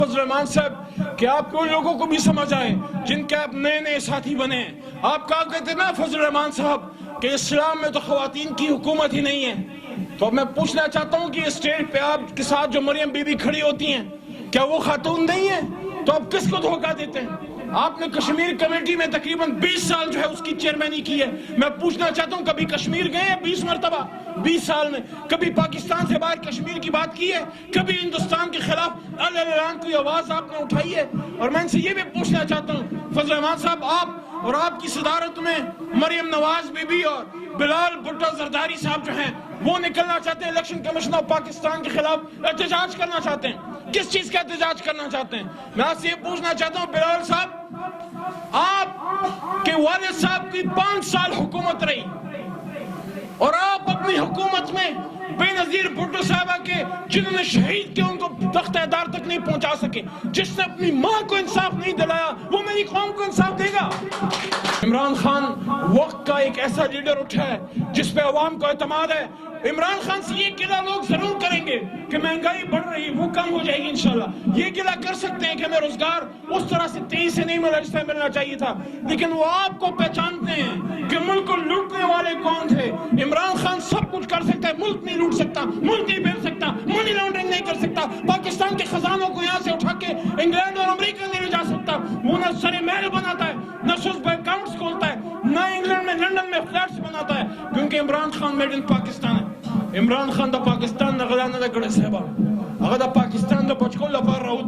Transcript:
فضل الرحمان صاحب کہ آپ کو لوگوں کو بھی سمجھ آئے جن کے آپ نئے نئے ساتھی بنے. آپ کہا کہتے نا فضل الرحمان صاحب کہ اسلام میں تو خواتین کی حکومت ہی نہیں ہے. تو میں پوچھنا چاہتا ہوں کہ اسٹیج پہ آپ کے ساتھ جو مریم بی بی کھڑی ہوتی ہیں کیا وہ خاتون نہیں ہیں؟ تو آپ کس کو دھوکہ دیتے ہیں؟ آپ نے کشمیر کمیٹی میں تقریباً 20 سال جو ہے اس کی چیئرمینی کی ہے. میں پوچھنا چاہتا ہوں کبھی کشمیر گئے ہیں 20 مرتبہ 20 سال میں؟ کبھی پاکستان سے باہر کشمیر کی بات کی ہے؟ کبھی ہندوستان کے خلاف اعلان کوئی آواز آپ نے اٹھائی ہے؟ اور میں ان سے یہ بھی پوچھنا چاہتا ہوں فضل الرحمان صاحب، آپ اور آپ کی صدارت میں مریم نواز بی بی اور بلال بھٹو زرداری صاحب جو ہیں وہ نکلنا چاہتے ہیں، الیکشن کمیشن آف پاکستان کے خلاف احتجاج کرنا چاہتے ہیں. کس چیز کا احتجاج کرنا چاہتے ہیں؟ میں آپ سے یہ پوچھنا چاہتا ہوں بلال صاحب، آپ کے والد صاحب کی 5 سال حکومت رہی اور آپ اپنی حکومت میں بے نظیر بھٹو صاحبہ کے جنہوں نے شہید کے ان کو تخت اعدار تک نہیں پہنچا سکے، جس نے اپنی ماں کو انصاف نہیں دلایا، وہ میری قوم کو انصاف دے گا؟ عمران خان وقت کا ایک ایسا لیڈر اٹھا ہے جس پہ عوام کو اعتماد ہے. عمران خان سے یہ گلہ لوگ ضرور کریں گے کہ مہنگائی بڑھ رہی ہے، وہ کم ہو جائے گی انشاءاللہ. یہ گلہ کر سکتے ہیں کہ ہمیں روزگار اس طرح سے تیزی سے نہیں ملا جس سے ملنا چاہیے تھا، لیکن وہ آپ کو پہچانتے ہیں کہ ملک کو لوٹنے والے کون تھے. عمران خان سب کچھ کر سکتا ہے، ملک نہیں لوٹ سکتا، ملک نہیں بیچ سکتا، منی لانڈرنگ نہیں کر سکتا، پاکستان کے خزانوں کو یہاں سے اٹھا کے انگلینڈ اور امریکہ نہیں لے جا سکتا. وہ نہ سر محل بناتا ہے، نہ سوس بینک اکاؤنٹس کھولتا ہے، نہ انگلینڈ میں لندن میں فلیٹس بناتا ہے، کیونکہ عمران خان میڈ ان پاکستان ہے. عمران خان دا پاکستان دا غلانہ دا گڑے صاحبہ اگر دا پاکستان دا پچکول لپار رہو